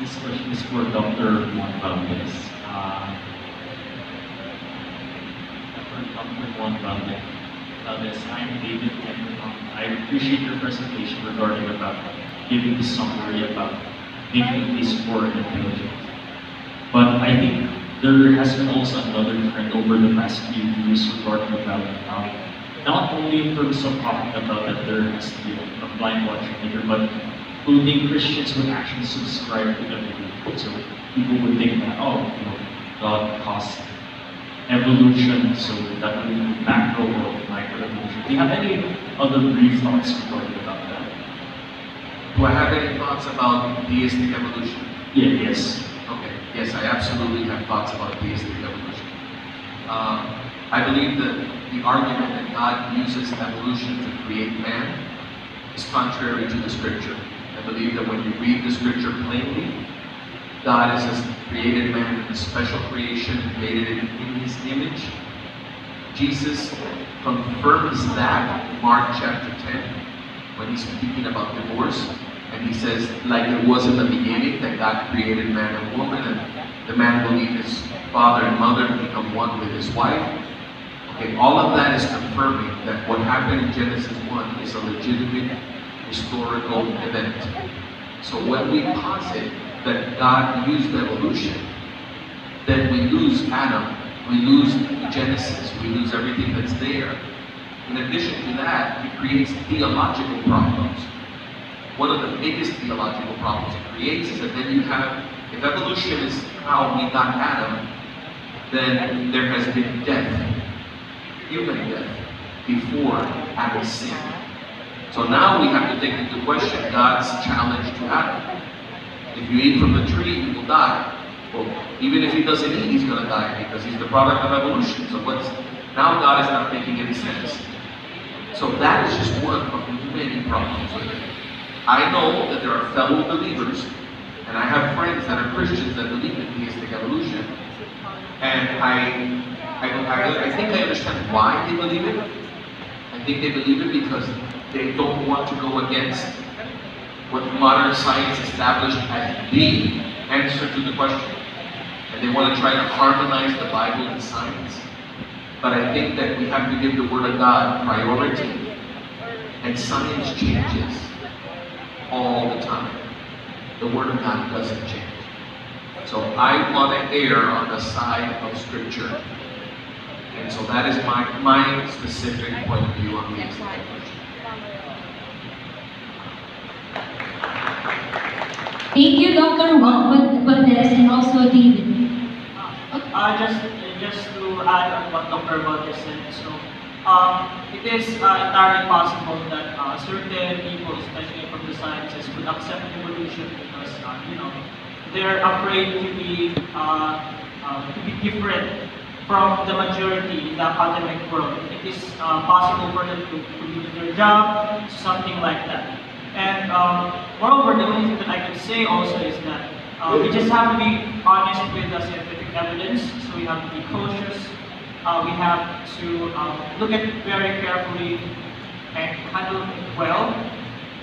This question is for Dr. Juan Valdez. For Dr. Juan Valdez, I'm David, and I appreciate your presentation regarding about giving the summary about dignity, sport, and diligence. But I think there has been also another trend over the past few years regarding about not only in terms of talking about that there has to be a blind watching leader, but including Christians would actually subscribe to the belief. So people would think that, oh, God caused evolution, so that would be macro or micro evolution. Do you have any other brief thoughts regarding about that? Do I have any thoughts about theistic evolution? Yeah, yes. Okay, yes, I absolutely have thoughts about theistic evolution. I believe that the argument that God uses evolution to create man is contrary to the scripture. I believe that when you read the scripture plainly, God has created man in a special creation, created it in his image. Jesus confirms that in Mark chapter 10 when he's speaking about divorce. And he says, like it was in the beginning, that God created man and woman, and the man will leave his father and mother and become one with his wife. Okay, all of that is confirming that what happened in Genesis 1 is a legitimate historical event. So when we posit that God used evolution, then we lose Adam, we lose Genesis, we lose everything that's there. In addition to that, it creates theological problems. One of the biggest theological problems it creates is that then you have, if evolution is how we got Adam, then there has been death, human death, before Adam's sin. So now we have to take into question God's challenge to Adam. If you eat from the tree, you will die. Well, even if he doesn't eat, he's going to die because he's the product of evolution. So now God is not making any sense. So that is just one of many problems with it. I know that there are fellow believers, and I have friends that are Christians that believe in theistic evolution. And I think I understand why they believe it. I think they believe it because they don't want to go against what modern science established as the answer to the question. And they want to try to harmonize the Bible and science. But I think that we have to give the Word of God priority. And science changes all the time. The Word of God doesn't change. So I want to err on the side of Scripture. And so that is my specific point of view on these things. Thank you, Dr. Juan Valdez, and also David. Just to add on what Dr. Valdez said, so it is entirely possible that certain people, especially from the sciences, would accept evolution because they're afraid to be different from the majority in the academic world. It is possible for them to lose their job, something like that. And moreover, the only thing that I can say also is that we just have to be honest with the scientific evidence, so we have to be cautious. We have to look at it very carefully and handle it well.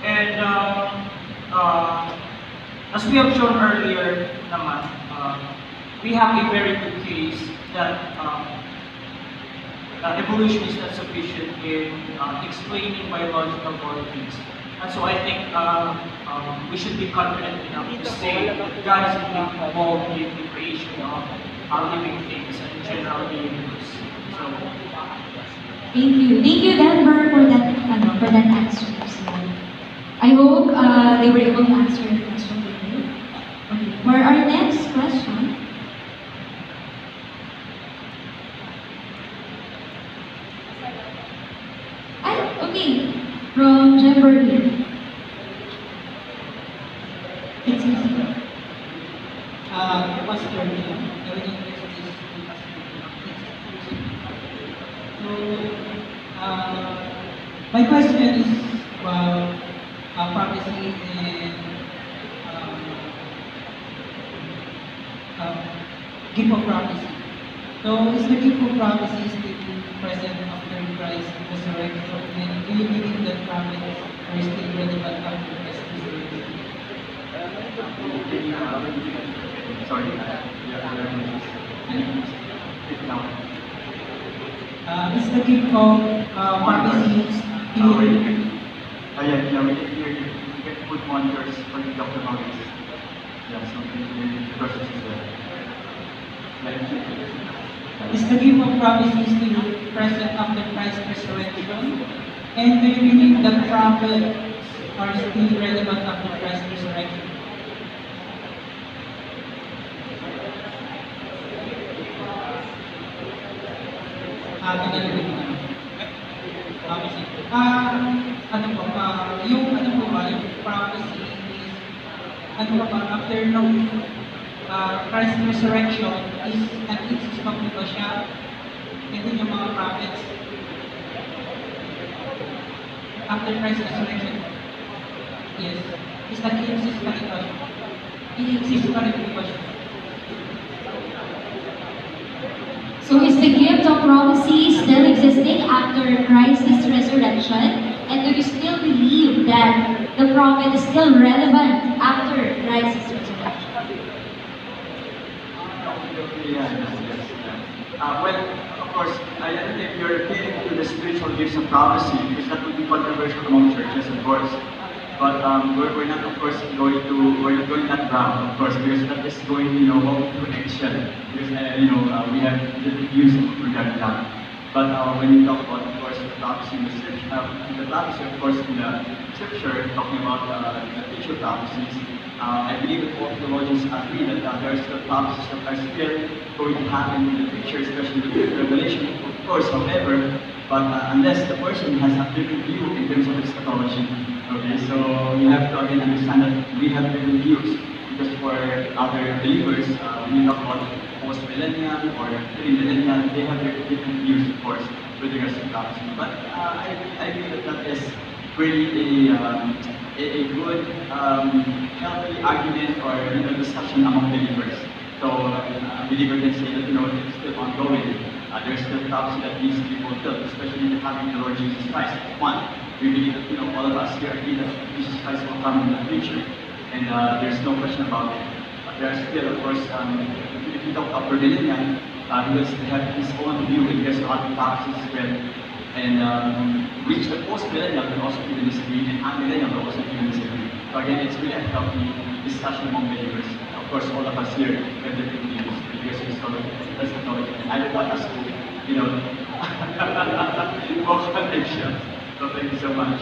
And as we have shown earlier naman, we have a very good case that evolution is not sufficient in explaining biological origins. And so I think we should be confident enough to say God is involved in the creation of living things and in general the universe. So, Thank you, Denver, for that answer. So, I hope they were able to answer your question. Okay. For our next question. Okay, from Jennifer here. It's easy. My question is about prophecy and gift of prophecy. So, is the gift of prophecy still present after Christ resurrection? And do you believe that prophets are still relevant after Christ's resurrection? Sorry. Is the gift of prophecies still Yeah, we can hear you. You can put monitors for the Dr. Maurice. Yeah, so the questions is there. Is the gift of prophecy still present after Christ's resurrection? And do you believe that prophets are still relevant after Christ's resurrection? Tagalogin na. Prophecy. Ano po, yung ano po ba, yung prophecy is, ano ba, after nung Christ's resurrection is nag-exist pa po ba siya? Hindi yung mga prophets. After Christ's resurrection, yes, is nag-exist pa rin ba siya? I-exist pa rin po ba siya? So is the gift of prophecy still existing after Christ's resurrection? And do you still believe that the prophet is still relevant after Christ's resurrection? Well, of course, I don't think you're appealing to the spiritual gifts of prophecy because that would be controversial among churches, of course. But we're not, of course, we're not going that route, of course, because that is going, to connection. Because, we have different views regarding that. But when you talk about, of course, the prophecy in the scripture, of course, in the scripture, talking about the future prophecies, I believe that all theologians agree that there are still prophecies that are still going to happen in the future, especially in Revelation, of course, however, but unless the person has a different view in terms of eschatology. Okay, so you have to again understand that we have different views, because for other believers, when you talk about post-millennial or pre-millennial, they have their different views, of course, with regards to prophecy. But I believe that is really a good, healthy argument or discussion among believers. So a believer can say that it's still ongoing. There's still prophecy that needs to be fulfilled, especially having the Lord Jesus Christ. One, we believe that all of us here agree that Jesus Christ will come in the future, and there's no question about it. But there are still, of course, if you talk about millennial, he will have his own view in regards to other prophecies as well. And which the post-millennial will also even disagree, and amillennial will also even disagree. So again, it's really a healthy discussion among believers. Of course, all of us here have different views because it's eschatology. And I don't want us to, walk connection. So thank you so much.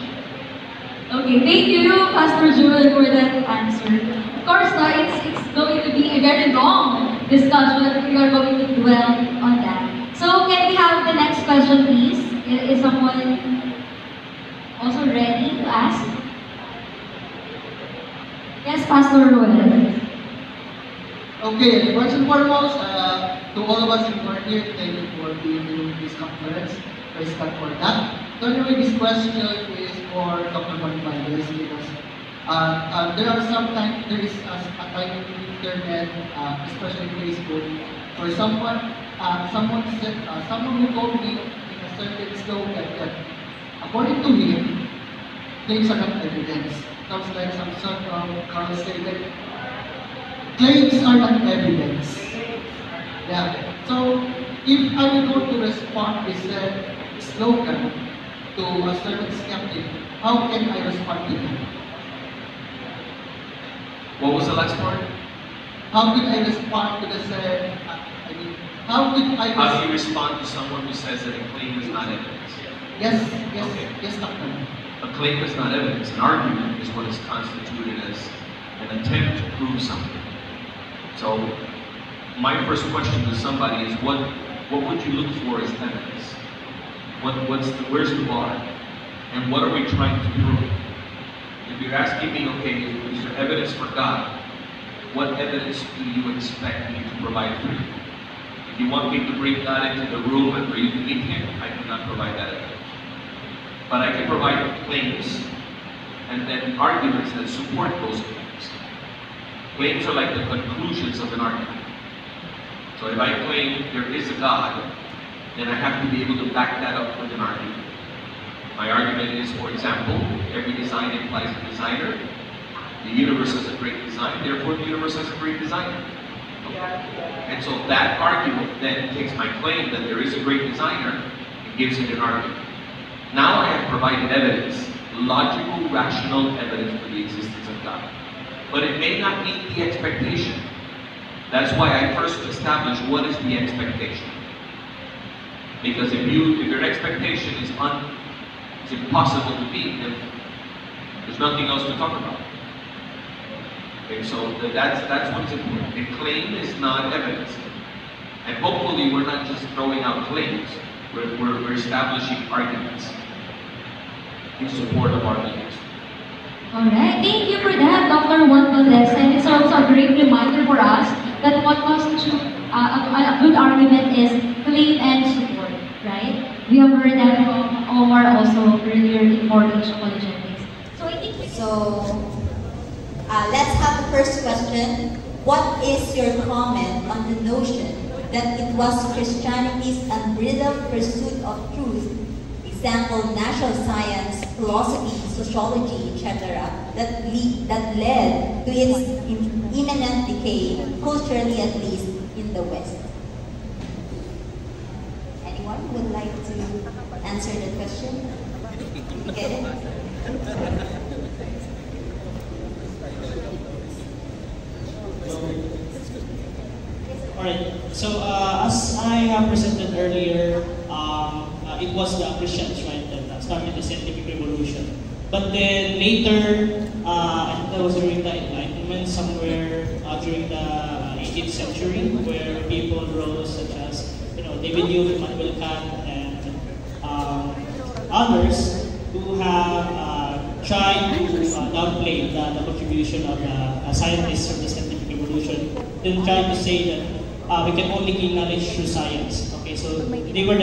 Okay, thank you, Pastor Joel, for that answer. Of course, it's going to be a very long discussion. We are going to dwell on that. So, can we have the next question, please? Is someone also ready to ask? Yes, Pastor Joel. Okay, first and foremost, to all of us who are here, thank you for being in this conference. Praise God for that. So anyway, this question is for Dr. Bonifacius because there are sometimes, there is a time in the internet, especially Facebook, for someone who told me in a certain slogan that according to him, things are not evidence. Sounds like some sort of Carl statement. Claims are not evidence. Yeah. So if I were going to respond with a slogan to a certain skeptic, how can I respond to him? What was the last part? How can I respond to the said? How do you respond to someone who says that a claim is not evidence? Yes, Okay. yes, Doctor. A claim is not evidence. An argument is what is constituted as an attempt to prove something. So, my first question to somebody is, what would you look for as evidence? Where's the bar? And what are we trying to prove? If you're asking me, okay, is there evidence for God? What evidence do you expect me to provide for you? If you want me to bring God into the room and for you to meet Him, I cannot provide that evidence. But I can provide claims and then arguments that support those claims. Claims are like the conclusions of an argument. So if I claim there is a God, then I have to be able to back that up with an argument. My argument is, for example, every design implies a designer. The universe has a great design, therefore the universe has a great designer. And so that argument then takes my claim that there is a great designer and gives it an argument. Now I have provided evidence, logical, rational evidence for the existence of God. But it may not meet the expectation. That's why I first established what is the expectation. Because if your expectation is impossible to meet, then there's nothing else to talk about. Okay, so that's what's important. A claim is not evidence. And hopefully we're not just throwing out claims, we're establishing arguments in support of our beliefs. Alright, thank you for that, Dr. Juan Valdez. And it's also a great reminder for us that what constitutes a good argument is claim and support, right? We have heard that from Omar also earlier in mortgage apologetics. So I think let's have the first question. What is your comment on the notion that it was Christianity's unbridled pursuit of truth, example natural science, philosophy, sociology, etc., that led to its imminent decay, culturally at least in the West? Anyone would like to answer the question? Did you get it? Alright, so as I have presented earlier, it was the Christians, right, that started the scientific revolution. But then later, I think that was during the Enlightenment, somewhere during the 18th century, where people rose such as, David Hume, Immanuel Kant, and others who have tried to downplay the contribution of scientists of the scientific revolution. They tried to say that we can only gain knowledge through science. Okay, so they were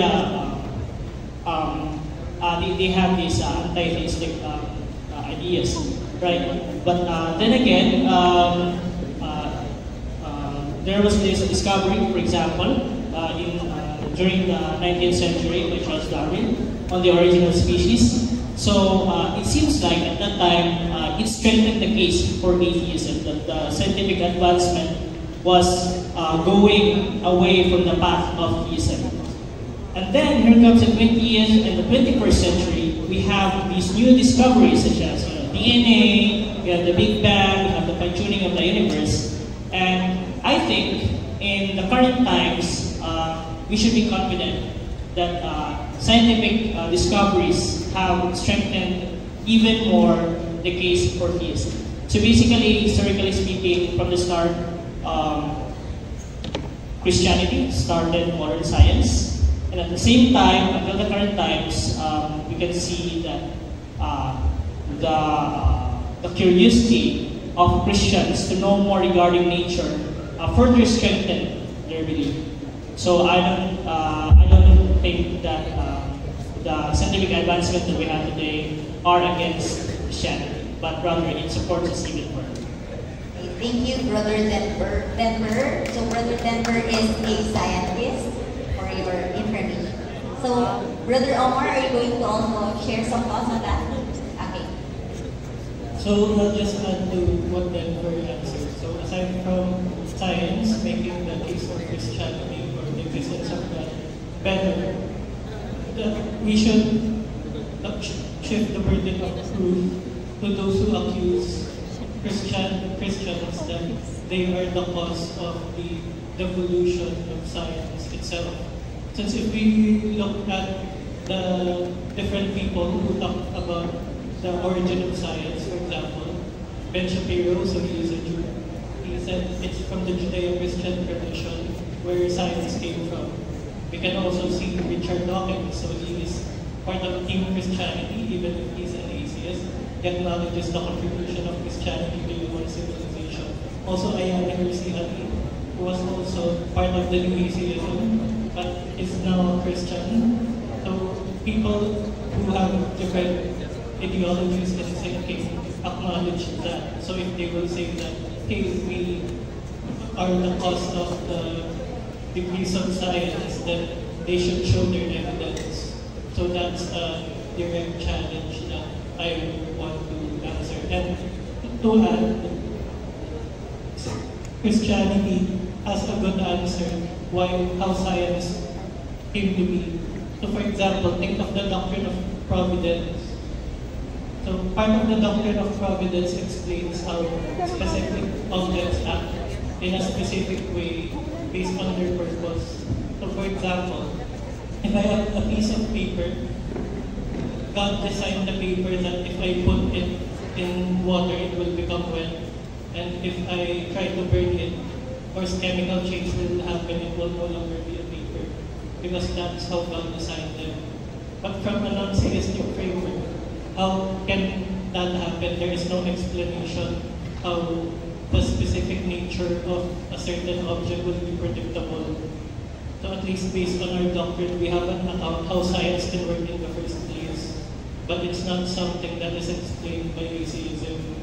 they have these anti-theistic ideas, right? But then again, there was this discovery, for example, during the 19th century by Charles Darwin on the origin of species. So it seems like at that time it strengthened the case for atheism, that the scientific advancement was going away from the path of theism. And then here comes the 20th and the 21st century. We have these new discoveries such as DNA, we have the Big Bang, we have the fine-tuning of the universe. And I think in the current times, we should be confident that scientific discoveries have strengthened even more the case for theism. So basically, historically speaking, from the start, Christianity started modern science. And at the same time, until the current times, we can see that the curiosity of Christians to know more regarding nature further strengthened their belief. So I don't think that the scientific advancements that we have today are against Christianity, but rather it supports us even more. Thank you, Brother Denver. So Brother Denver is a scientist, for your information. So, Brother Omar, are you going to also share some thoughts on that? Okay. So, I'll just add to what Denver answered. So, aside from science making the case for Christianity or the existence of God better, we should shift the burden of proof to those who accuse Christians that they are the cause of the devolution of science itself. Since if we look at the different people who talk about the origin of science, for example, Ben Shapiro, so he is a Jew, he said it's from the Judeo-Christian tradition where science came from. We can also see Richard Dawkins, so he is part of Team Christianity, even if he's an atheist. He acknowledges the contribution of Christianity to human civilization. Also, Ayane Hirsi Ali, who was also part of the New Atheism, but is now a Christian. So people who have different ideologies and thinking acknowledge that. So if they will say that, hey, we are the cause of the degrees of science, then they should show their evidence. So that's a direct challenge that I want to answer. And to add, Christianity has a good answer how science came to be. So for example, think of the doctrine of providence. So part of the doctrine of providence explains how specific objects act in a specific way based on their purpose. So for example, if I have a piece of paper, God designed the paper that if I put it in water, it will become wet. And if I try to burn it, of course chemical change will happen, it will no longer be a paper. Because that's how God designed them. But from a non-theistic framework, how can that happen? There is no explanation how the specific nature of a certain object will be predictable. So at least based on our doctrine, we have an account how science can work in the first place. But it's not something that is explained by atheism.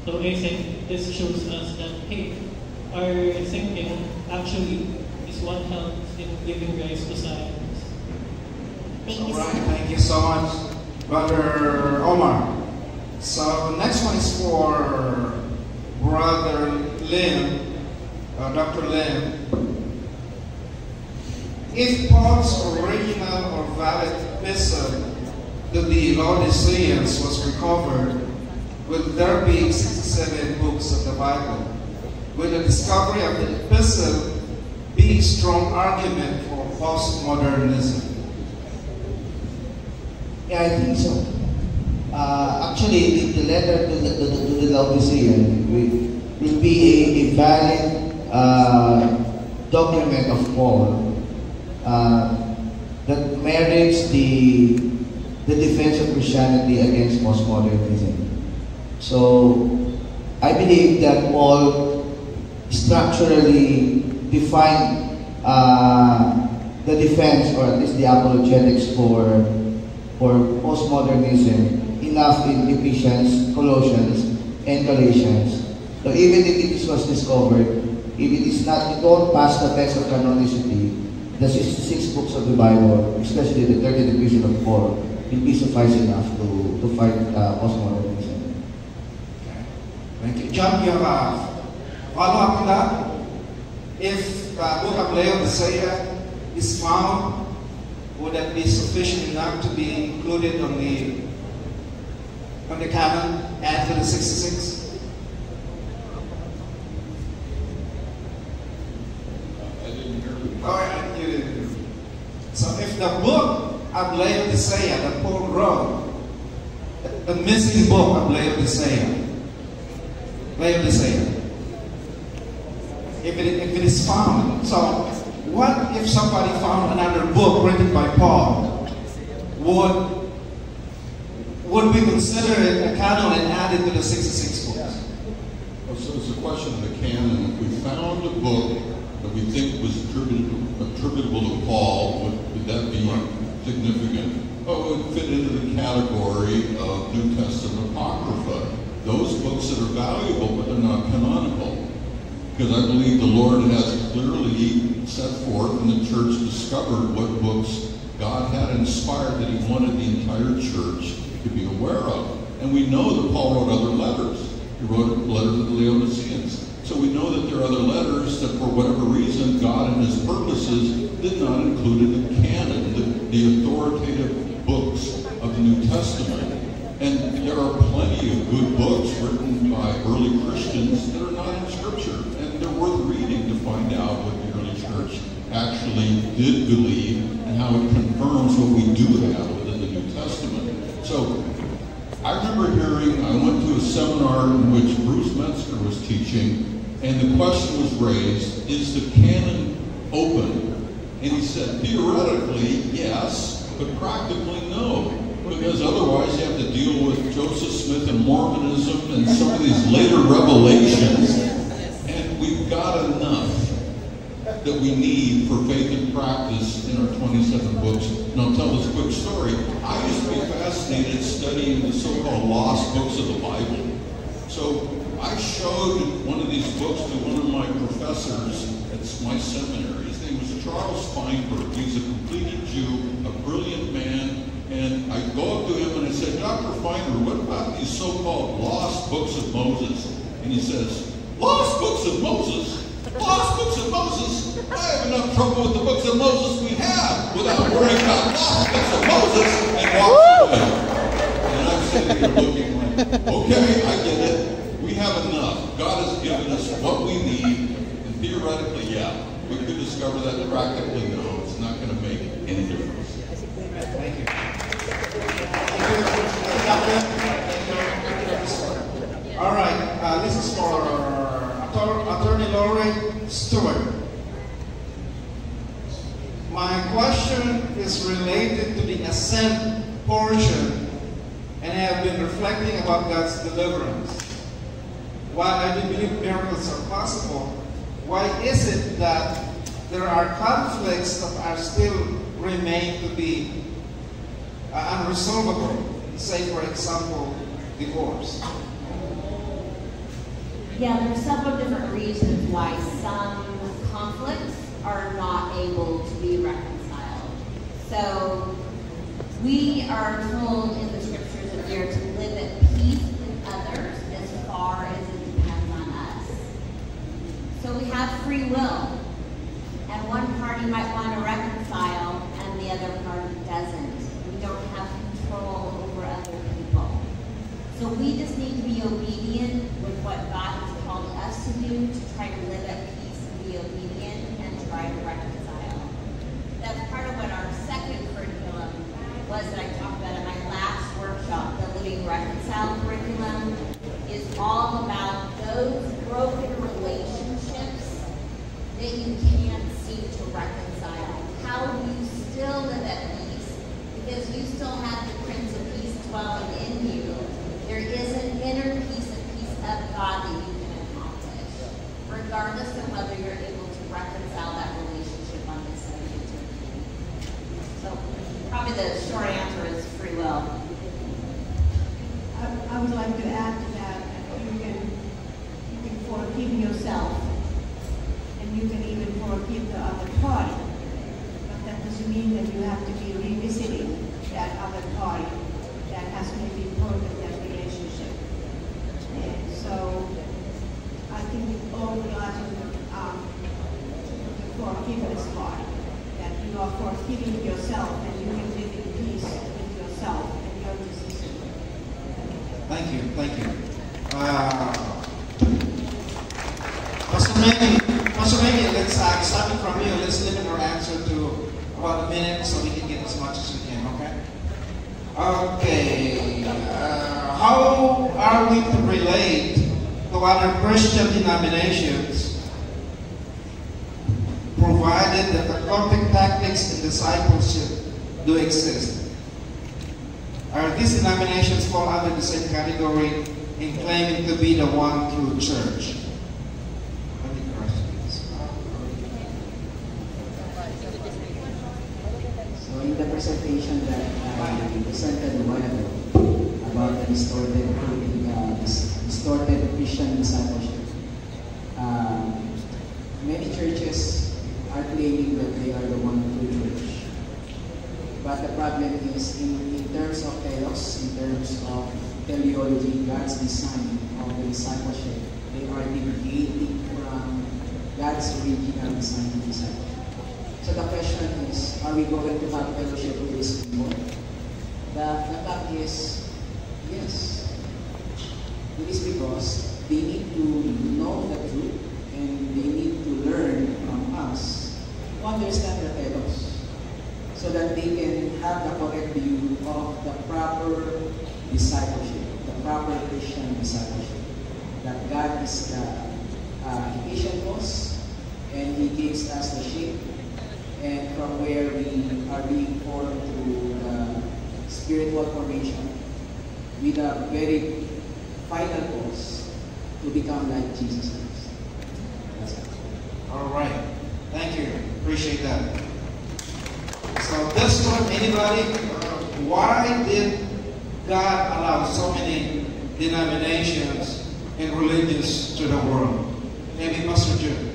So I think this shows us that, hey, our thinking actually is what helps in giving rise to science. All right, thank you so much, Brother Omar. So next one is for Brother Lim, Dr. Lim. If Paul's original or valid epistle to the Laodiceans was recovered, will there be 67 books of the Bible? Will the discovery of the epistle be a strong argument for postmodernism? Yeah, I think so. Actually, the letter to the Laodicean will be a valid document of Paul that merits the defense of Christianity against postmodernism. So, I believe that Paul structurally defined the defense, or at least the apologetics for postmodernism enough in Ephesians, Colossians, and Galatians. So even if it was discovered, if it is not, it won't pass the test of canonicity, the 66 books of the Bible, especially the 30th epistle of Paul, will be suffice enough to fight postmodernism. Thank you. John, you have a follow-up on that? If the book of Laodicea is found, would that be sufficient enough to be included on the canon after the 66? I didn't hear you. Oh, yeah, you didn't. So if the book of Laodicea that Paul wrote, the missing book of Laodicea, if it is found, so what if somebody found another book written by Paul? Would we consider it a canon and add it to the 66 books? Well, so it's a question of the canon. If we found a book that we think was attributable to Paul, would that be significant? Oh, it would fit into the category of New Testament Apocrypha. Those books that are valuable, but they're not canonical. Because I believe the Lord has clearly set forth and the church discovered what books God had inspired that He wanted the entire church to be aware of. And we know that Paul wrote other letters. He wrote a letter to the Laodiceans. So we know that there are other letters that for whatever reason God in His purposes did not include in the canon, the authoritative books of the New Testament. And there are plenty of good books written by early Christians that are not in Scripture. And they're worth reading to find out what the early church actually did believe and how it confirms what we do have within the New Testament. So I remember I went to a seminar in which Bruce Metzger was teaching, and the question was raised, is the canon open? And he said, theoretically, yes, but practically no. Because otherwise you have to deal with Joseph Smith and Mormonism and some of these later revelations. And we've got enough that we need for faith and practice in our 27 books. And I'll tell this quick story. I used to be fascinated studying the so-called lost books of the Bible. So I showed one of these books to one of my professors at my seminary. His name was Charles Feinberg. He's a completed Jew, a brilliant man, And I go up to him and I say, Dr. Feiner, what about these so-called lost books of Moses? And he says, lost books of Moses? Lost books of Moses? I have enough trouble with the books of Moses we have without worrying about lost books of Moses, and walks away. And I'm sitting here looking like, okay, I get it. We have enough. God has given us what we need, and theoretically, yeah, we could discover that practically, no, it's not going to make any difference. Thank you. All right, this is for Attorney Laurie Stewart. My question is related to the ascent portion, and I have been reflecting about God's deliverance. While I do believe miracles are possible, why is it that there are conflicts that are still remain to be unresolvable? Say, for example, divorce. Yeah, there are several different reasons why some conflicts are not able to be reconciled. So we are told in the scriptures that we are to live at peace with others as far as it depends on us. So we have free will, and one party might want to reconcile and the other party doesn't. We don't have control over other people. So we just need to be obedient with what God has called us to do, to try to live at peace and be obedient and try to reconcile. That's part of what our second curriculum was that I talked about in my last workshop. The Living Reconciled curriculum is all about those broken relationships that you can't seem to reconcile. How do you still live at peace? Because you still have the Prince of Peace dwelling in you. There is an inner peace of God that you can accomplish, regardless of whether you're able to reconcile that relationship on this side of eternity. So probably the short answer is free will. I would like to add to that, you can forgive yourself, and you can even forgive the other party. But that doesn't mean that you have to be revisiting that other party that has maybe broken that relationship. And so I think it all relies on the forgiveness part, that you are forgiving yourself and you can live in peace with yourself and your decision. Thank you, thank you. Pastor Maggie, let's start from you. Let's limit our answer to about a minute so we can get as much as we can, okay? Okay, how are we to relate to other Christian denominations, provided that the conflict tactics in discipleship do exist? Are these denominations fall under the same category in claiming to be the one true church? So in the presentation that I presented a while ago about the distorted Christian discipleship, many churches are claiming that they are the one true church. But the problem is in terms of theos, in terms of teleology, God's design of the discipleship, they are deviating from God's original design of discipleship. So the question is, are we going to have fellowship with these people? The fact is, yes. It is because they need to know the truth and they need to learn from us to understand the telos so that they can have the correct view of the proper discipleship, the proper Christian discipleship. That God is the efficient boss and He gives us the shape, and from where we are being formed through the spiritual formation with a very final goals to become like Jesus Christ. That's it. All right. Thank you. Appreciate that. So this one, anybody, why did God allow so many denominations and religions to the world? Maybe Pastor June.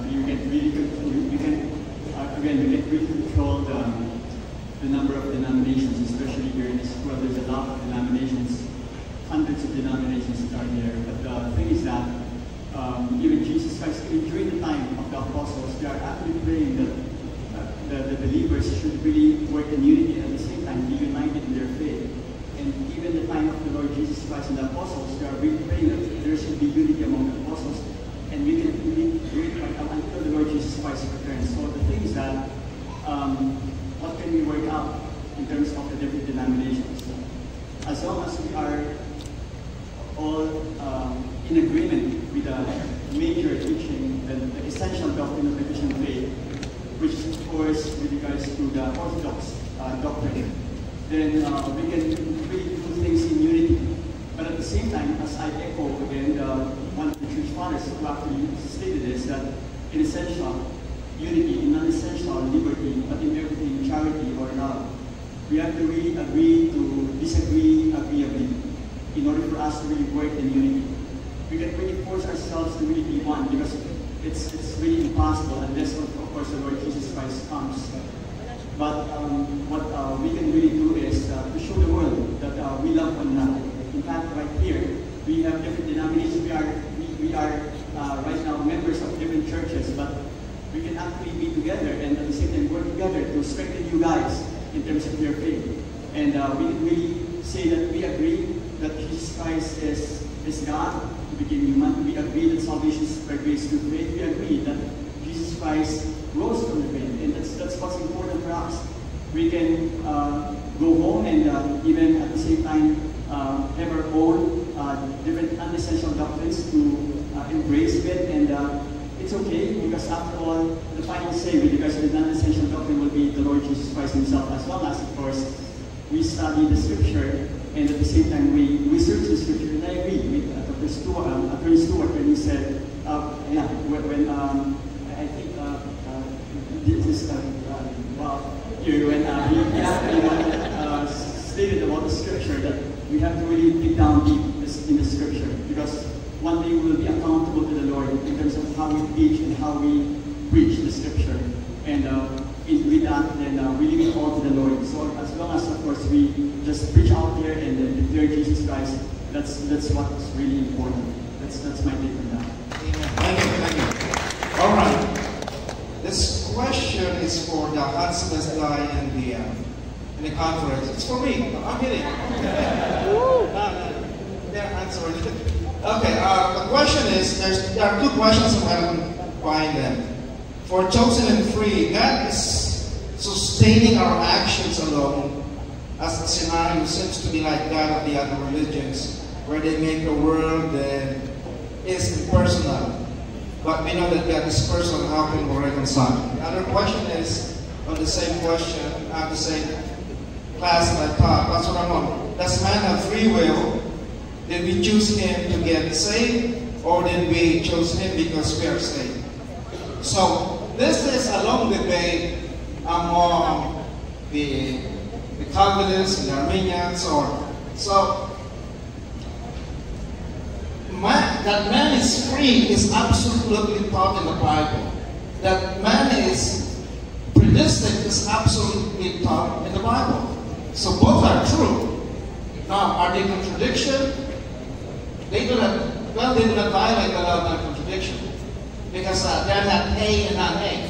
You can the number of denominations, especially here in this world. There's a lot of denominations, hundreds of denominations that are there. But the thing is that even Jesus Christ, during the time of the apostles, they are actually praying that the believers should really work in unity and at the same time be united in their faith. And even the time of the Lord Jesus Christ and the apostles, they are really praying that there should be unity among the apostles. And we can really do it until the Lord Jesus Christ returns. So the thing is that, what can we work out in terms of the different denominations? As long as we are all in agreement with the major teaching, the essential doctrine of the Christian faith, which is of course with regards to the Orthodox doctrine, then we can really do things in unity. But at the same time, as I echo again, one of the church fathers who actually stated this, that in essential unity, in non-essential liberty, but in everything charity or love. We have to really agree to disagree agreeably in order for us to really work in unity. We can really force ourselves to really be one because it's really impossible unless, of course, the Lord Jesus Christ comes. But what we can really do is to show the world that we love one another. In fact, right here, we have different denominations. We are right now members of different churches, but we can actually be together and at the same time work together to strengthen you guys in terms of your faith. And we can really say that we agree that Jesus Christ is God, to become human. We agree that salvation is by grace through faith. We agree that Jesus Christ rose from the grave, and that's what's important for us. We can go home and even at the same time have our own different unessential doctrines to embrace it, and it's okay because after all, the final say with regards to the non-essential doctrine will be the Lord Jesus Christ Himself, as well as, of course, we study the Scripture, and at the same time we search the Scripture. And I agree with Dr. Stewart, Attorney Stewart, when he said, when I think this is when he actually stated about the Scripture that we have to really dig down deep in the Scripture, because one day we will be accountable to the Lord in terms of how we teach and how we preach the Scripture. And with that, then we leave it all to the Lord. So as long as, of course, we just preach out there and declare Jesus Christ, that's what's really important. That's my take on that. Thank you. All right. This question is for the handsomest guy in the conference. It's for me. I'm kidding. Yeah, answer it. Okay, the question is, there are two questions and I will find them. For chosen and free, God is sustaining our actions alone, as the scenario seems to be like that of the other religions, where they make the world and is impersonal. But we know that God is personal. How can we reconcile? The other question is on the same question, the same class that I taught. Pastor Ramon, does man have free will? Did we choose him to get saved, or did we choose him because we are saved? So this is a long debate among the Calvinists and the Armenians, that man is free is absolutely taught in the Bible. That man is predestined is absolutely taught in the Bible. So both are true. Now, are they contradiction? They do not violate the law of contradiction. Because they're not A and not A.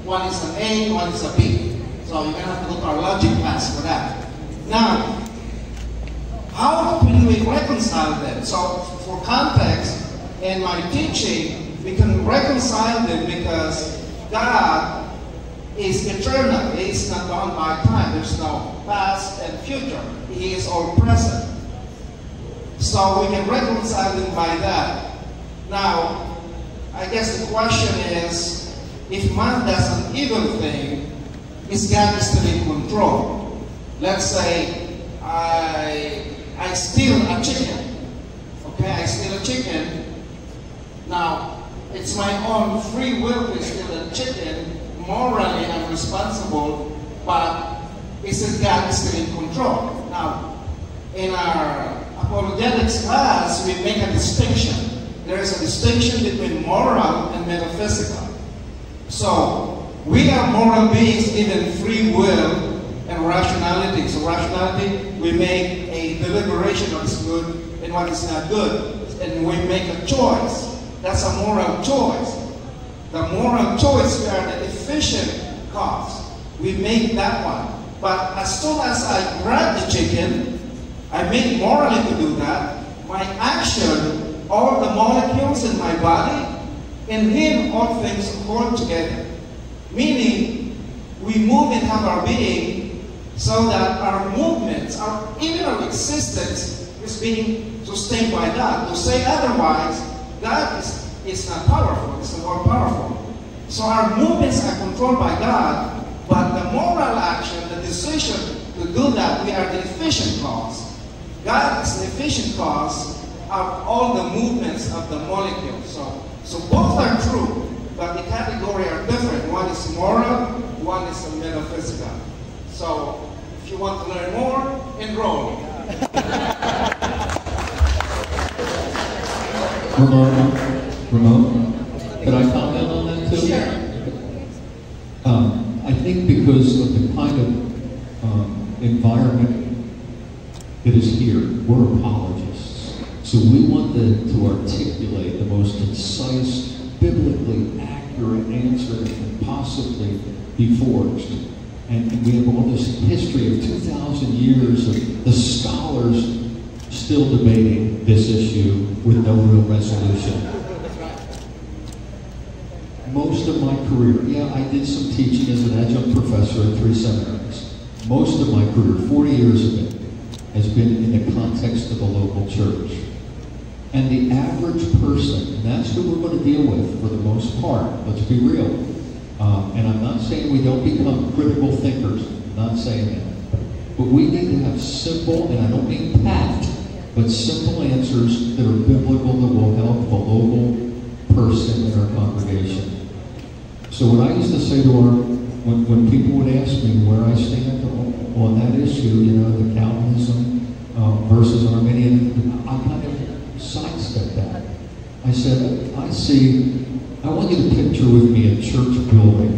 One is an A, one is a B. So you're going to have to go to our logic class for that. Now, how can we reconcile them? So, for context, in my teaching, we can reconcile them because God is eternal. He is not bound by time. There's no past and future. He is all present. So we can reconcile them by that. Now, I guess the question is, if man does an evil thing, is God still in control? Let's say I steal a chicken. Okay, I steal a chicken. Now, it's my own free will to steal a chicken. Morally, I'm responsible, but isn't God still in control? Now, in our apologetics class, we make a distinction. There is a distinction between moral and metaphysical. So, we are moral beings given free will, and rationality. So rationality, we make a deliberation what is good and what is not good. And we make a choice. That's a moral choice. The moral choice, we are the efficient cause. We make that one. But as soon as I grab the chicken, I make morally to do that. My action, all the molecules in my body, in Him all things hold together. Meaning, we move and have our being so that our movements, even our existence is being sustained by God. To say otherwise, God is not powerful, it's more powerful. So our movements are controlled by God, but the moral action, the decision to do that, we are the efficient cause. God is the efficient cause of all the movements of the molecules. So both are true, but the category are different. One is moral, one is metaphysical. So if you want to learn more, enroll. Ramon, could I comment on that too? Sure. I think because of the kind of environment that is here, we're apologists. So we want to articulate the most concise, biblically accurate answer that can possibly be forged. And we have all this history of 2,000 years of the scholars still debating this issue with no real resolution. Most of my career, I did some teaching as an adjunct professor at 3 seminaries. Most of my career, 40 years of it, has been in the context of the local church. And the average person, and that's who we're going to deal with for the most part, let's be real. And I'm not saying we don't become critical thinkers, I'm not saying that. But we need to have simple, and I don't mean pat, but simple answers that are biblical that will help the local person in our congregation. So what I used to say to when people would ask me where I stand on that issue, the Calvinism versus Arminian, I kind of sidestepped that. I said, I want you to picture with me a church building.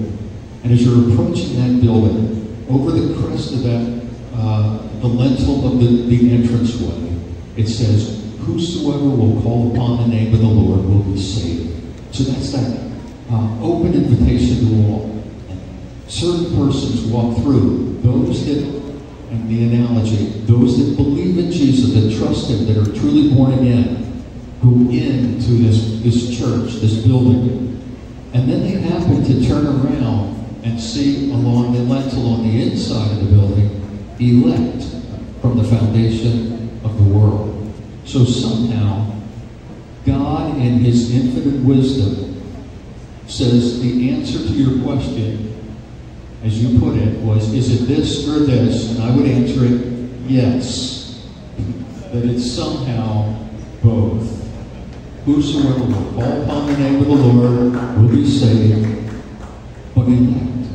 And as you're approaching that building, over the crest of that, the lintel of the entranceway, it says, whosoever will call upon the name of the Lord will be saved. So that's that open invitation to all. Certain persons walk through, those that, and the analogy, those that believe in Jesus, that trust Him, that are truly born again, go into this church, this building. And then they happen to turn around and see along the lintel on the inside of the building, elect from the foundation of the world. So somehow, God in His infinite wisdom says the answer to your question, as you put it, was, is it this or this? And I would answer it, yes. That it's somehow both. Whosoever will call upon the name of the Lord will be saved, but elect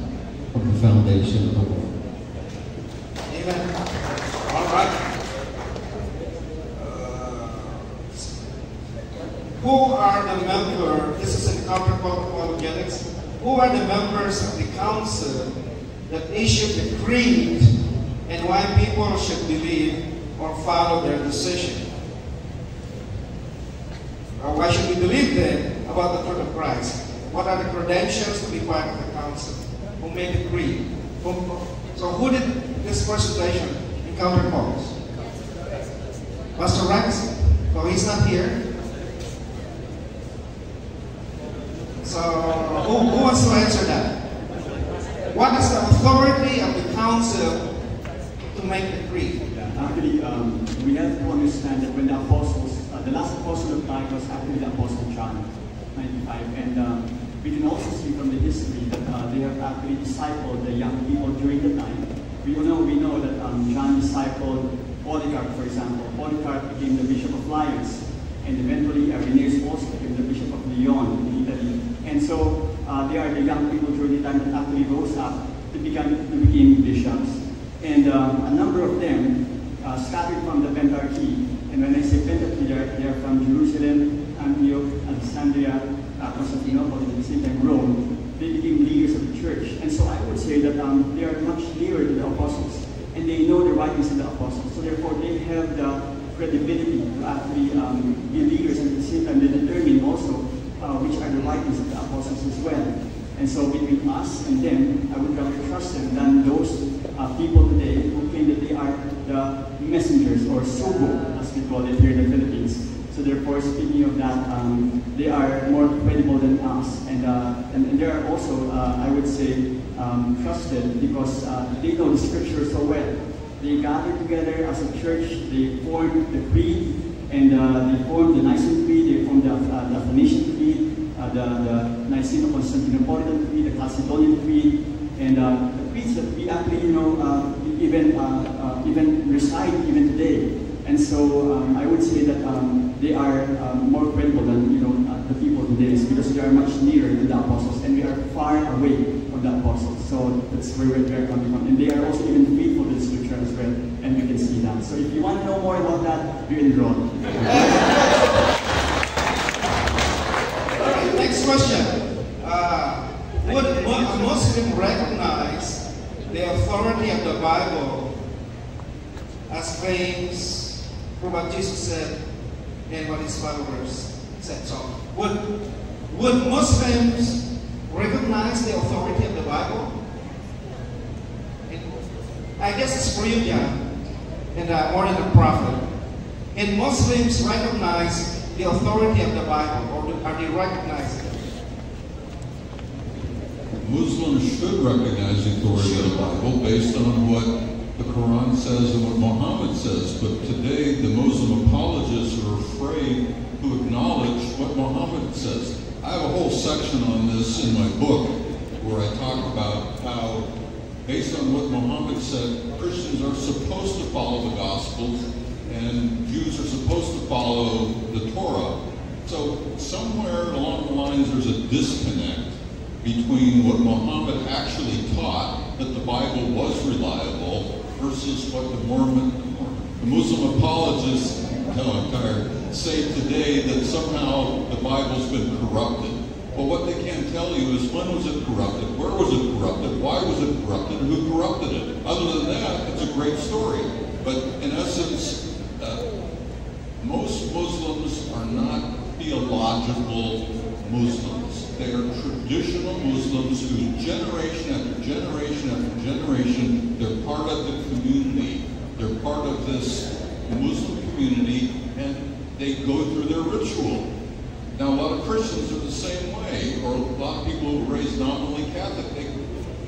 from the foundation of the world. Amen. All right. Who are the members, this is in counter-apologetics, who are the members of the council that issued the creed and why people should believe or follow their decision? Or why should we believe them about the truth of Christ? What are the credentials to be part of the council? Who made the creed? So who did this presentation in counter-polls? Pastor Rex? So he's not here. So, who wants to answer that? What is the authority of the council to make the creed? Actually, we have to understand that when the apostles, the last apostle of Christ was actually the Apostle John, 95, and we can also see from the history that they have actually discipled the young people during the time. We know that John discipled Polycarp, for example. Polycarp became the Bishop of Lyons, and eventually Irenaeus also became the Bishop of Lyon in Italy. And so they are the young people during the time that actually rose up to become bishops. And a number of them scattered from the Pentarchy. And when I say Pentarchy, they are from Jerusalem, Antioch, Alexandria, Constantinople, and at the same time Rome. they became leaders of the church. And so I would say that they are much nearer to the apostles, and they know the writings of the apostles. So therefore, they have the credibility to actually be leaders, and at the same time, they determine also which are the writings of the apostles as well. And so between us and them, I would rather trust them than those people today who claim that they are the messengers, or sugo, as we call it here in the Philippines. So therefore, speaking of that, they are more credible than us, and they are also, I would say, trusted because they know the scripture so well. They gather together as a church, they form the creed, and they form the Nicene Creed, they form the Athanasian Creed, the Niceno-Constantinopolitan Creed, the Chalcedonian Creed, and the creeds that we actually, even recite even today. And so I would say that they are more credible than the people today, because they are much nearer to the apostles, and we are far away from the apostles. So that's where we are coming from, and they are also even faithful to the scripture as well, and we can see that. So if you want to know more about that, you're enrolled. Alright, next question. Would a Muslim recognize the authority of the Bible as claims from what Jesus said and what his followers said? So, would Muslims recognize the authority of the Bible? And I guess it's for you, John, and more than the prophet. And Muslims recognize the authority of the Bible, or are they recognizing it? Muslims should recognize the authority of the Bible based on what the Quran says and what Muhammad says. But today, the Muslim apologists are afraid to acknowledge what Muhammad says. I have a whole section on this in my book where I talk about how, based on what Muhammad said, Christians are supposed to follow the Gospels and Jews are supposed to follow the Torah. So somewhere along the lines there's a disconnect between what Muhammad actually taught, that the Bible was reliable, versus what the Muslim apologists, say today that somehow the Bible's been corrupted. But what they can't tell you is when was it corrupted, where was it corrupted, why was it corrupted, and who corrupted it. Other than that, it's a great story. But in essence, most Muslims are not theological Muslims. They are traditional Muslims who generation after generation after generation, they're part of the community. They're part of this Muslim community, and they go through their ritual. Now, a lot of Christians are the same way, or a lot of people who are raised nominally Catholic,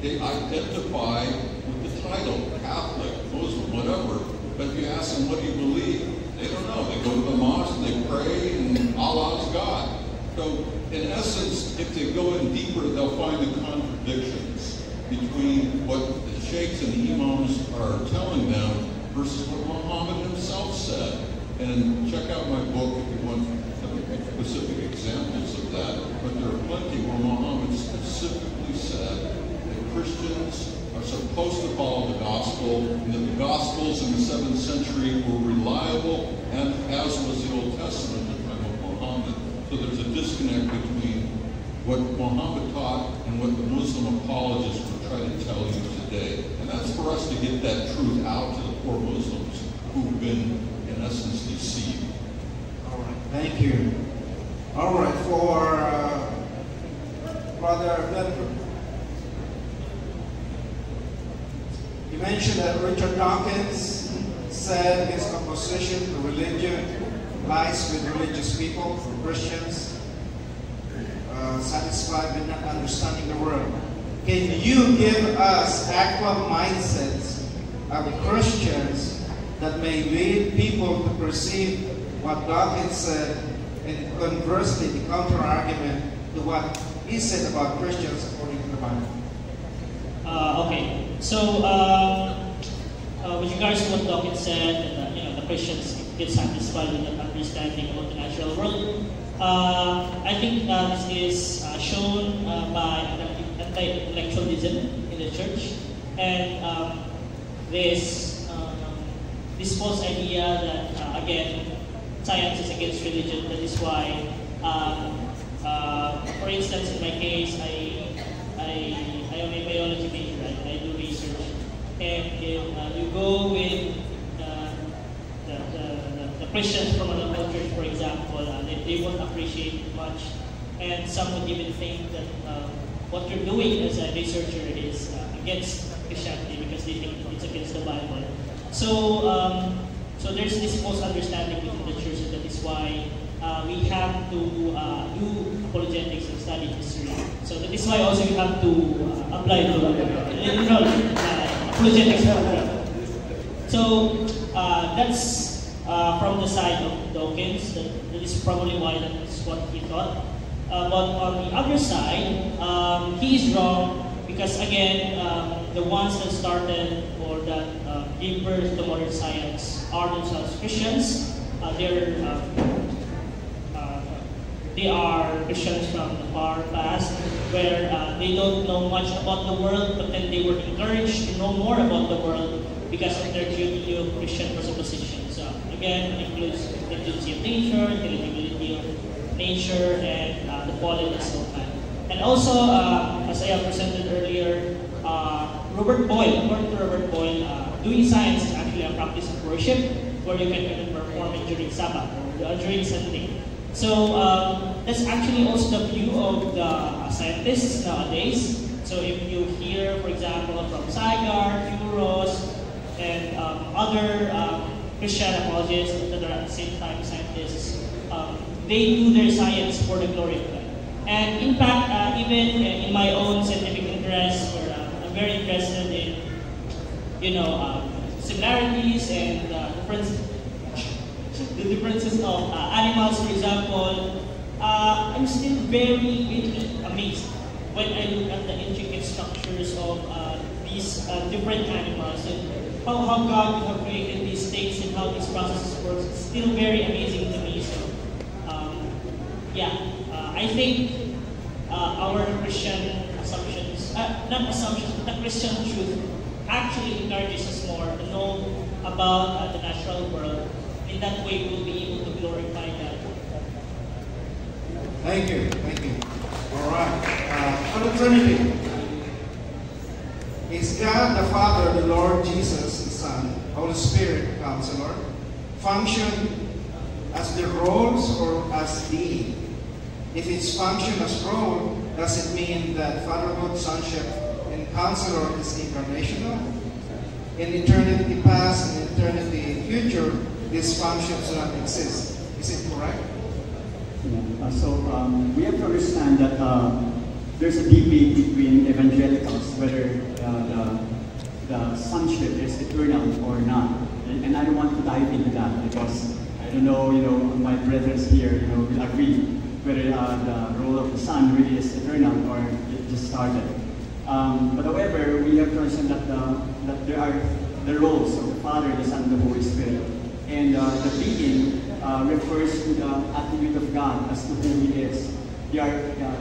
they identify with the title, Catholic, Muslim, whatever. But if you ask them, what do you believe? They don't know. They go to the mosque, they pray, and Allah's God. So, in essence, if they go in deeper, they'll find the contradictions between what the sheikhs and the imams are telling them versus what Muhammad himself said. And check out my book if you want specific examples of that. But there are plenty where Muhammad specifically said that Christians are supposed to follow the gospel, and that the gospels in the 7th century were reliable, and as was the Old Testament at the time of Muhammad. So there's a disconnect between what Muhammad taught and what the Muslim apologists will try to tell you today. And that's for us to get that truth out to the poor Muslims who've been, in essence, deceived. All right, thank you. All right, for Brother Bedford. You mentioned that Richard Dawkins said his opposition to religion lies with religious people, Christians, satisfied with not understanding the world. Can you give us actual mindsets of Christians that may lead people to perceive what Dawkins said, and conversely the counter-argument to what he said about Christians according to the Bible? Okay, so with regards to what Dawkins said, and the Christians get satisfied with an understanding about the natural world, I think this is shown by anti-intellectualism in the church, and this false idea that again science is against religion. That is why, for instance, in my case, I am a biology major, right? I do research. And if you go with the Christians from a local church, for example, they won't appreciate it much. And some would even think that what you're doing as a researcher is against Christianity because they think it's against the Bible. So, so there's this false understanding within the church, and that is why we have to do apologetics and study history. So that is why also we have to apply to apologetics program. So that's from the side of Dawkins. That is probably why that's what he thought. But on the other side, he is wrong because again, the ones that started or that gave birth to modern science are themselves Christians. They are Christians from the far past, where they don't know much about the world, but then they were encouraged to know more about the world because of their Judeo-Christian presuppositions. Again, it includes the agency of nature, the intelligibility of nature, and the qualities of man. And also, as I have presented earlier, Robert Boyle, according to Robert Boyle, doing science is actually a practice of worship where you can even perform it during Sabbath or during Sunday. So that's actually also the view of the scientists nowadays. So if you hear, for example, from Saigar, Kuros, and other Christian apologists that are at the same time scientists, they do their science for the glory of God. And in fact, even in my own scientific interest, where I'm very interested in, similarities and the differences of animals, for example, I'm still very amazed when I look at the intricate structures of these different animals and how God would have created these things and how these processes work. It's still very amazing to me. So, I think our Christian assumptions, not assumptions, but the Christian truth actually encourages us more to know about the natural world. In that way, we'll be able to glorify God. Thank you. All right. For the Trinity, is God the Father, the Lord Jesus, the Son, Holy Spirit, Counselor, function as the roles or as deity? If it's function as role, does it mean that fatherhood, sonship, and counselor is incarnational? In eternity past and eternity future, these functions do not exist. Is it correct? We have to understand that there's a debate between evangelicals whether the sonship is eternal or not. And I don't want to dive into that because I don't know, my brethren here, will agree whether the role of the Son really is eternal or it just started. But however, we have to understand that there are the roles of the Father, the Son, and the Holy Spirit. And the being refers to the attribute of God as to who He is. They are,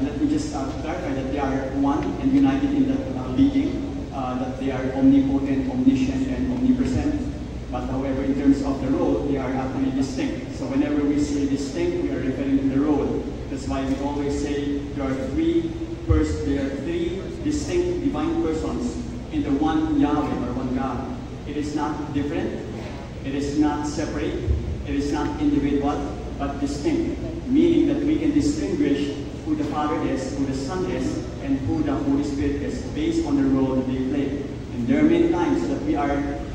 let me just clarify that they are one and united in that being, that they are omnipotent, omniscient, and omnipresent. But however, in terms of the role, they are actually distinct. So whenever we say distinct, we are referring to the role. That's why we always say there are three distinct divine persons in the one Yahweh or one God. It is not different. It is not separate. It is not individual, but distinct. Meaning that we can distinguish who the Father is, who the Son is, and who the Holy Spirit is based on the role that they play. And there are many times that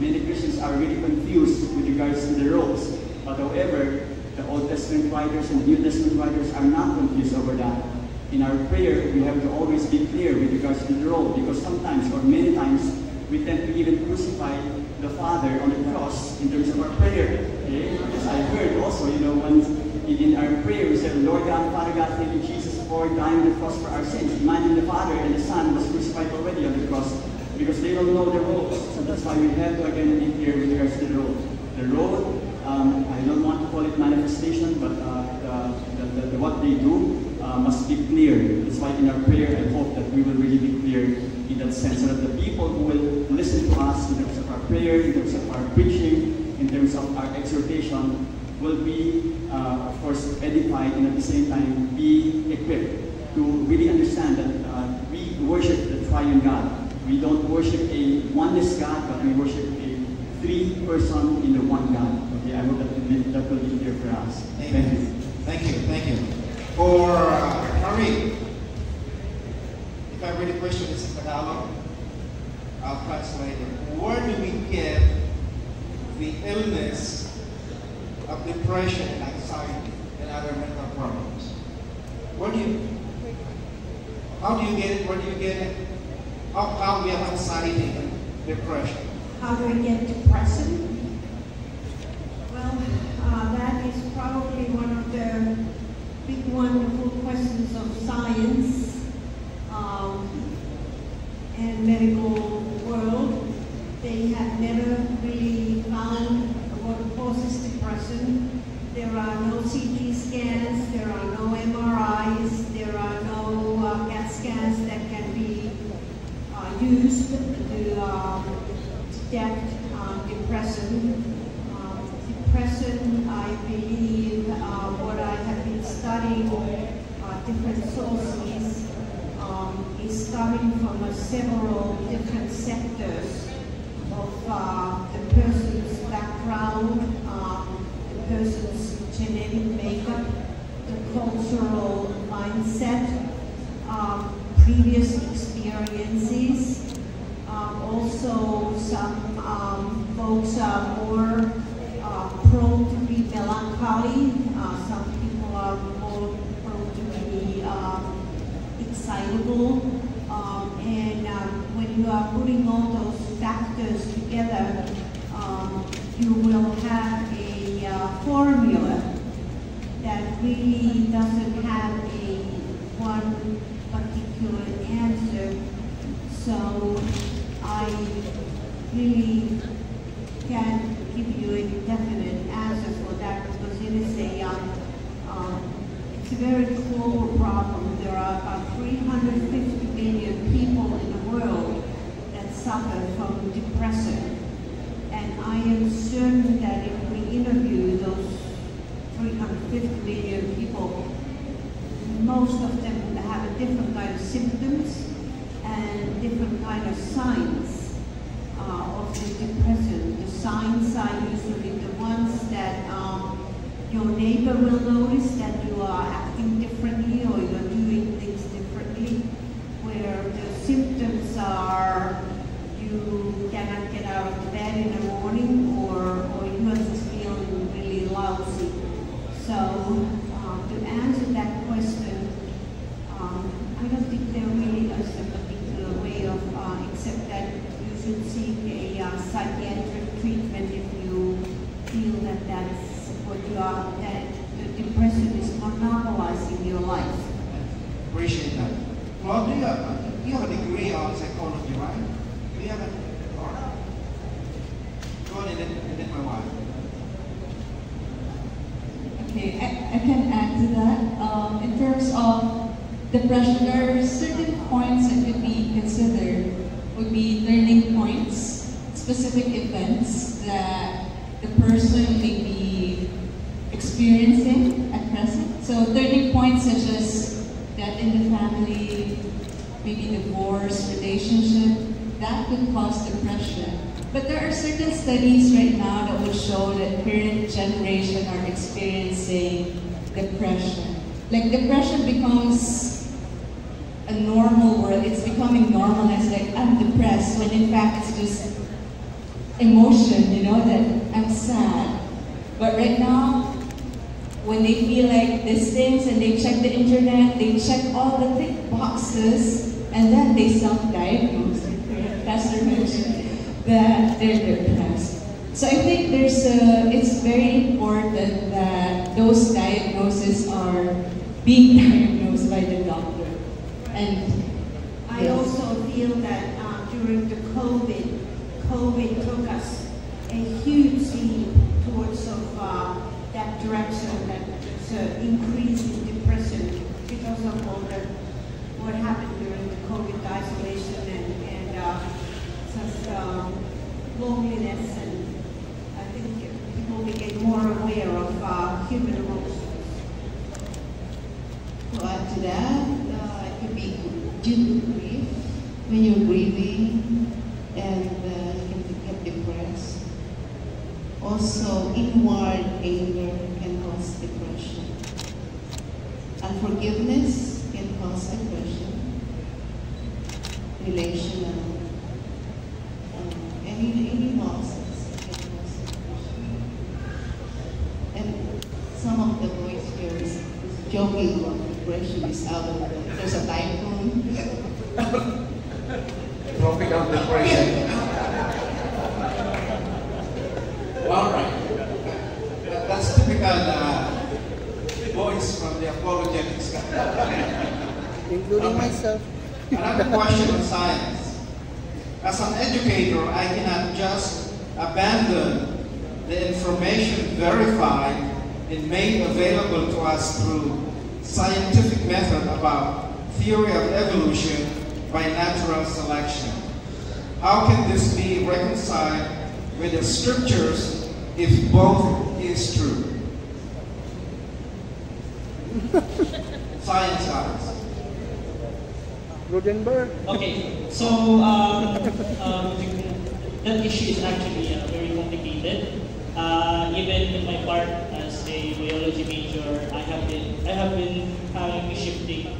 many Christians are really confused with regards to the roles. But however, the Old Testament writers and New Testament writers are not confused over that. In our prayer, we have to always be clear with regards to the role, because sometimes or many times we tend to even crucify the Father on the cross in terms of our prayer. Okay? As I heard also, once in our prayer we said, Lord God, Father God, thank you Jesus for dying on the cross for our sins. Imagine the Father and the Son was crucified already on the cross because they don't know the roles. So that's why we have to again be clear with regards to the role. The role, I don't want to call it manifestation, but what they do must be clear. That's why in our prayer, I hope that we will really be clear in that sense, so that the people who will listen to us in terms of our prayer, in terms of our preaching, in terms of our exhortation, will be, of course, edified and at the same time be equipped to really understand that we worship the triune God. We don't worship a oneness God, but we worship a three-person in the one God. Okay, I hope that will be clear for us. Thank you. Thank you, thank you. For Marie, if I read the question, it's in Tagalog. I'll translate it. Where do we get the illness of depression and anxiety and other mental problems? How do you get it? Where do you get it? How we have anxiety and depression? How do we get depression? Well, that is probably one of the big wonderful questions of science and medical world. They have never really found what causes depression. There are no CT scans, there are no MRIs, there are no CAT scans that can be used to detect depression. Depression, I believe, what I have been studying, different sources, is coming from several different sectors of the person's background, the person's genetic makeup, the cultural mindset, previous experiences. Also, some folks are more prone to be melancholy. Some people are more prone to be excitable. And when you are putting all those factors together, you will have a formula that really doesn't have a one particular answer. So I really can't give you a definite answer for that because it is it's a very global problem. There are about 350 million people in the world that suffer from depression. And I am certain that if we interview those 350 million people, most of them have a different kind of symptoms and different kind of signs of the depression. The signs are usually the ones that your neighbor will notice that you are acting differently or you're doing things differently, where the symptoms are you cannot get out of bed in the morning or you are just feeling really lousy. So to answer that question, I don't think there really is a particular way of, except that you should seek a psychiatric treatment if you feel that that's what you are, that the depression is monopolizing your life. Appreciate that. Well, you have a degree on psychology, right? Do you have a, all right. Go on and then my wife. Okay, I can add to that. In terms of depression, there are certain points that could be considered, would be turning points, specific events that the person may be experiencing at present. So turning points such as death in the family, maybe divorce, relationship, that could cause depression. But there are certain studies right now that would show that current generation are experiencing depression. Like depression becomes a normal word. It's becoming normalized, like I'm depressed, when in fact it's just emotion, you know, that I'm sad. But right now, when they feel like these things and they check the internet, they check all the tick boxes, and then they self-diagnose, like Pastor mentioned, that they're depressed. So I think it's very important that those diagnoses are being diagnosed by the doctor. And I also feel that during the COVID took us a huge leap towards that direction, that there's an increase in depression because of all what happened during the COVID isolation and just loneliness, and I think people became more aware of human emotions. to add to that, to be due to grief, when you're grieving and you can get depressed. Also, inward anger can cause depression. Unforgiveness can cause depression. Relational, any losses can cause depression. And some of the boys here is joking about depression is out of there's a typhoon. Tropical depression. All right. That's typical voice from the apologetics. Including myself. Another question on science. As an educator, I cannot just abandon the information verified and made available to us through scientific method about theory of evolution by natural selection. How can this be reconciled with the scriptures if both is true? Science guys. Rodenberg. Okay, so that issue is actually very complicated. Even in my part as a biology major, I have been having shifting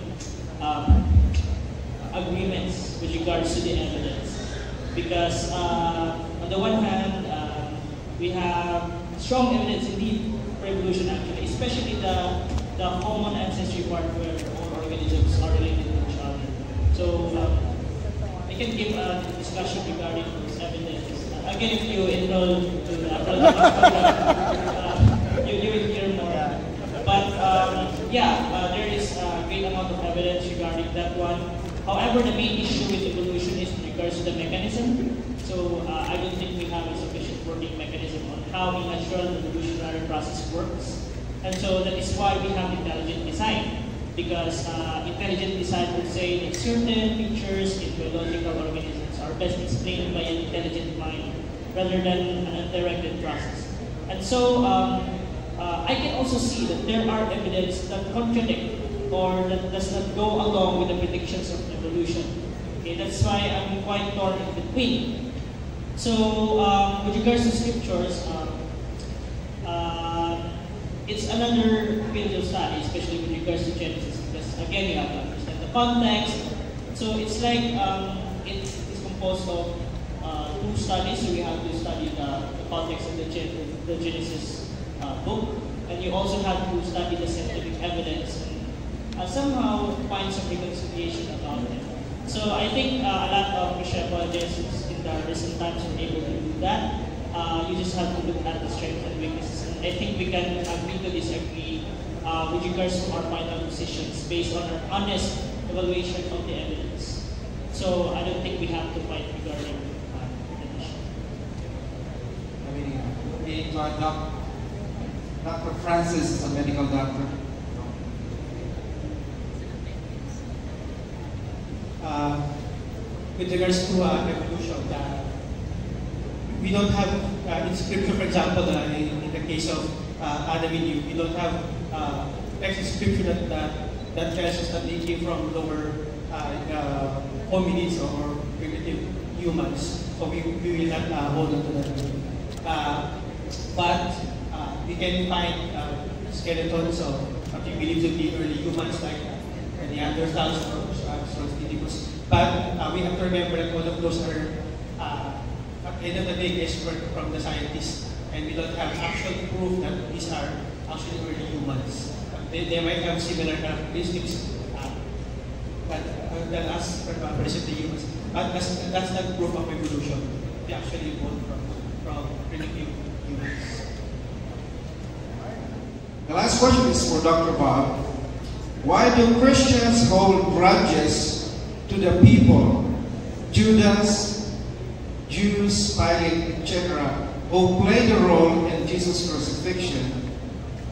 agreements with regards to the evidence, because on the one hand we have strong evidence indeed for evolution actually, especially the common ancestry part where all organisms are related to each other. So I can give a discussion regarding those evidence. Again, if you enroll to the project you will hear more. But there is a great amount of evidence regarding that one. However, the main issue with evolution is in regards to the mechanism. So I don't think we have a sufficient working mechanism on how the natural evolutionary process works. And so that is why we have intelligent design. Because intelligent design would say that certain features in biological organisms are best explained by an intelligent mind rather than an undirected process. And so I can also see that there are evidence that contradict or that does not go along with the predictions of evolution. Okay, that's why I'm quite torn in between. So with regards to scriptures, it's another field of study, especially with regards to Genesis, because again you have to understand the context. So it's like it's composed of two studies. So we have to study the context of the Genesis book, and you also have to study the scientific evidence and somehow find some reconciliation about it. So I think a lot of Christian apologists in the recent times are able to do that. You just have to look at the strengths and weaknesses. And I think we can agree to disagree with regards to our final decisions based on our honest evaluation of the evidence. So I don't think we have to fight regarding that issue. Dr. Francis is a medical doctor. With regards to evolution, we don't have, in scripture, for example, in the case of Adam and Eve, we don't have text in scripture that tells us that they came from lower hominids or primitive humans. So we will not hold on to that. But we can find skeletons of what we believe to be early humans like Neanderthals or Australopithecus. But we have to remember that all of those are, at the end of the day, guesswork from the scientists, and we don't have actual proof that these are actually early humans. They might have similar characteristics than us, present humans. But that's not proof of evolution. They actually evolved from primitive humans. The last question is for Dr. Bob. Why do Christians hold grudges to the people, Judas, Jews, Pilate, etc., who played a role in Jesus' crucifixion?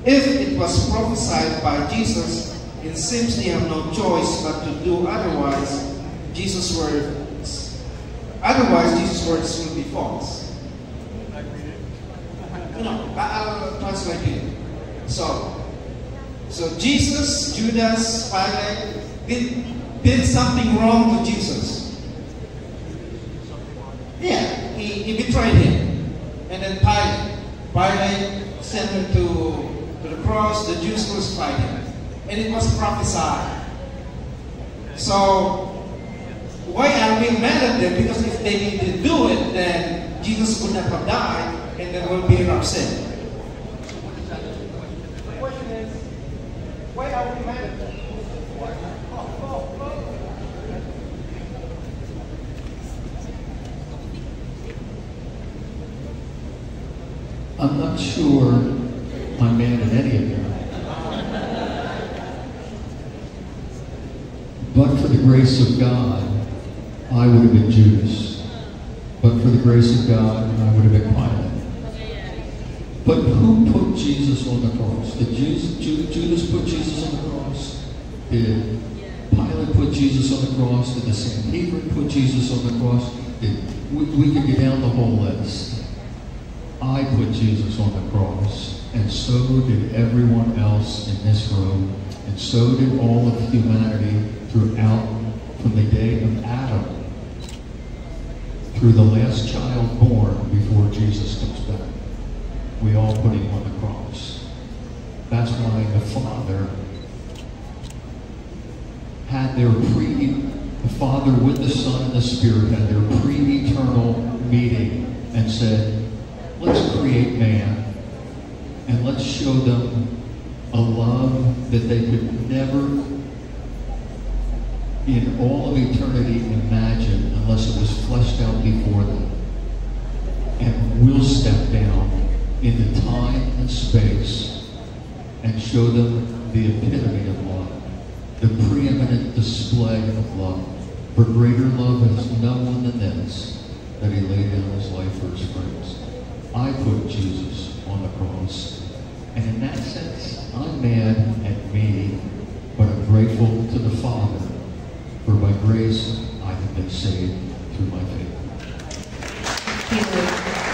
If it was prophesied by Jesus, it seems they have no choice but to do otherwise. Jesus' words will be false. I'll translate it. So Jesus, Judas, Pilate, did something wrong to Jesus. Yeah, he betrayed him. And then Pilate sent him to the cross. The Jews crucified him. And it was prophesied. So, why are we mad at them? Because if they didn't do it, then Jesus would not have died, and there will be an upset. The question is, why are we mad at them? I'm not sure I'm mad at any of them. But for the grace of God, I would have been Judas. But for the grace of God, I would have been Pilate. But who put Jesus on the cross? Did Judas put Jesus on the cross? Did Pilate put Jesus on the cross? Did the Sanhedrin put Jesus on the cross? We could get down the whole list. I put Jesus on the cross, and so did everyone else in this room, and so did all of humanity throughout, from the day of Adam through the last child born before Jesus comes back. We all put him on the cross. That's why the Father had the Father with the Son and the Spirit had their pre-eternal meeting and said, let's create man, and let's show them a love that they could never, in all of eternity, imagine unless it was fleshed out before them. And we'll step down into time and space and show them the epitome of love, the preeminent display of love. For greater love has no one than this, that he laid down his life for his friends. I put Jesus on the cross. And in that sense, I'm mad at me, but I'm grateful to the Father, for by grace I have been saved through my faith. Thank you.